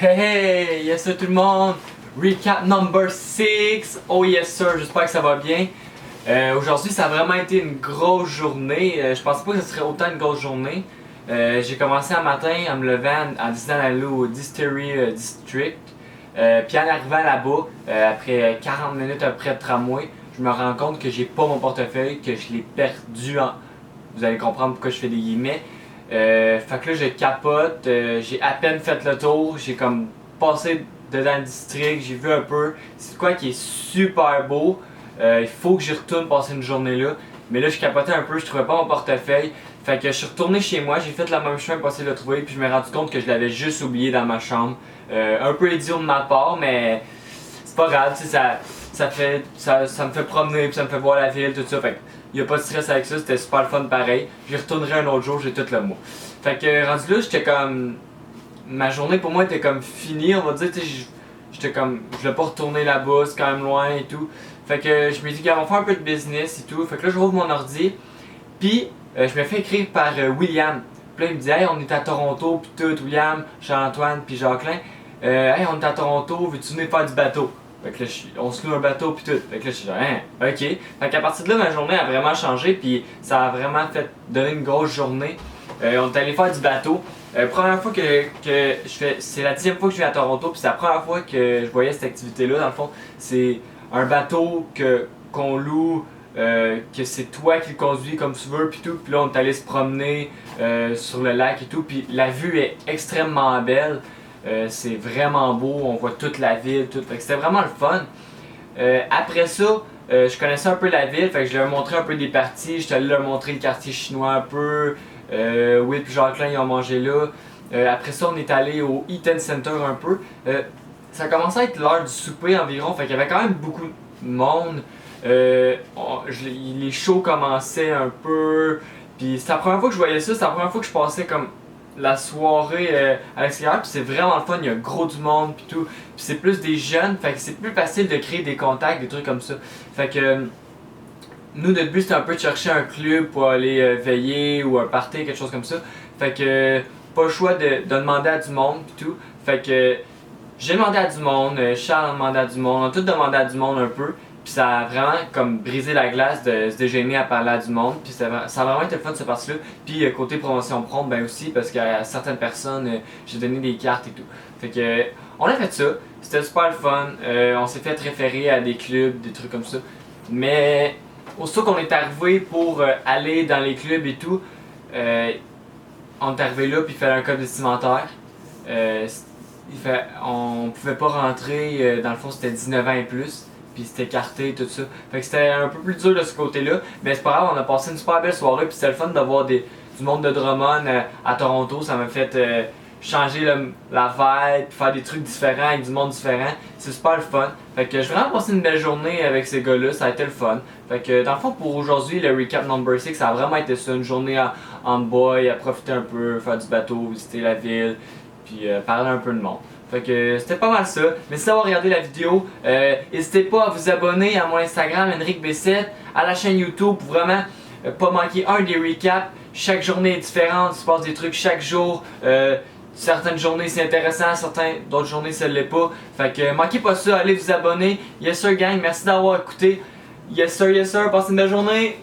Hey hey, yes sir tout le monde, recap number 6, oh yes sir, j'espère que ça va bien. Aujourd'hui ça a vraiment été une grosse journée, je pensais pas que ce serait autant une grosse journée. J'ai commencé un matin en me levant en décidant d'aller au Distillery District. Puis en arrivant là-bas, après 40 minutes après le tramway, je me rends compte que j'ai pas mon portefeuille, que je l'ai perdu en... Vous allez comprendre pourquoi je fais des guillemets. Fait que là je capote, j'ai à peine fait le tour, j'ai comme passé dedans le district, j'ai vu un peu, c'est quoi qui est super beau, il faut que j'y retourne passer une journée là, mais là je capotais un peu, je trouvais pas mon portefeuille, fait que je suis retourné chez moi, j'ai fait la même chemin pour essayer de le trouver, puis je me suis rendu compte que je l'avais juste oublié dans ma chambre, un peu idiot de ma part, mais c'est pas grave, tu sais, ça me fait promener, puis ça me fait voir la ville, tout ça, fait que y a pas de stress avec ça, c'était super le fun pareil. J'y retournerai un autre jour, j'ai tout le mois. Fait que rendu là, j'étais comme. Ma journée pour moi était comme finie, on va dire, tu sais, j'étais comme. Je voulais pas retourner là-bas, c'est quand même loin et tout. Fait que je me dis qu'on va faire un peu de business et tout. Fait que là, je rouvre mon ordi, puis je me fais écrire par William. Puis là, il me dit, hey, on est à Toronto, puis tout, William, Charles-Antoine, puis Jacqueline. Hey, on est à Toronto, veux-tu venir faire du bateau? Fait que là, on se loue un bateau pis tout. Fait que là, je suis genre, hein, ok. Fait qu'à partir de là, ma journée a vraiment changé puis ça a vraiment fait donner une grosse journée. On est allé faire du bateau. Première fois que je fais, c'est la 10e fois que je viens à Toronto puis c'est la première fois que je voyais cette activité-là. Dans le fond, c'est un bateau qu'on loue, que c'est toi qui le conduis comme tu veux puis tout. Puis là, on est allé se promener sur le lac et tout. Puis la vue est extrêmement belle. C'est vraiment beau, on voit toute la ville, tout. Fait que c'était vraiment le fun. Après ça, je connaissais un peu la ville, fait que je leur ai montré un peu des parties. J'étais allé leur montrer le quartier chinois un peu. Will et Jacqueline ils ont mangé là. Après ça, on est allé au Eaton Center un peu. Ça commençait à être l'heure du souper environ, fait qu'il y avait quand même beaucoup de monde. Les shows commençaient un peu. Puis c'était la première fois que je voyais ça, c'était la première fois que je passais comme la soirée à l'extérieur, puis c'est vraiment le fun, il y a gros du monde puis tout, puis c'est plus des jeunes, fait que c'est plus facile de créer des contacts, des trucs comme ça. Fait que nous notre but c'était un peu de chercher un club pour aller veiller ou un party, quelque chose comme ça. Fait que pas le choix de demander à du monde puis tout. Fait que j'ai demandé à du monde, Charles a demandé à du monde, on a tous demandé à du monde un peu. Puis ça a vraiment comme brisé la glace de se déjeuner à parler à du monde. Puis ça a vraiment été le fun de ce parti-là. Puis côté promotion prompt, ben aussi, parce qu'à certaines personnes, j'ai donné des cartes et tout. Fait que on a fait ça. C'était super le fun. On s'est fait référer à des clubs, des trucs comme ça. Mais aussitôt qu'on est arrivé pour aller dans les clubs et tout, on est arrivé là puis il fallait un code vestimentaire. On pouvait pas rentrer, dans le fond c'était 19 ans et plus. Puis c'était écarté tout ça. Fait que c'était un peu plus dur de ce côté-là. Mais c'est pas grave, on a passé une super belle soirée. Puis c'était le fun d'avoir du monde de Drummond à Toronto. Ça m'a fait changer la vibe, puis faire des trucs différents avec du monde différent. C'est super le fun. Fait que j'ai vraiment passé une belle journée avec ces gars-là. Ça a été le fun. Fait que dans le fond, pour aujourd'hui, le recap number 6, ça a vraiment été ça. Une journée en boy, à profiter un peu, faire du bateau, visiter la ville, puis parler un peu de monde. Fait que c'était pas mal ça. Merci d'avoir regardé la vidéo. N'hésitez pas à vous abonner à mon Instagram, Henrik B7, à la chaîne YouTube pour vraiment pas manquer un des recaps. Chaque journée est différente, il se passe des trucs chaque jour. Certaines journées c'est intéressant, d'autres journées ça l'est pas. Fait que manquez pas ça, allez vous abonner. Yes sir gang, merci d'avoir écouté. Yes sir, passez une belle journée.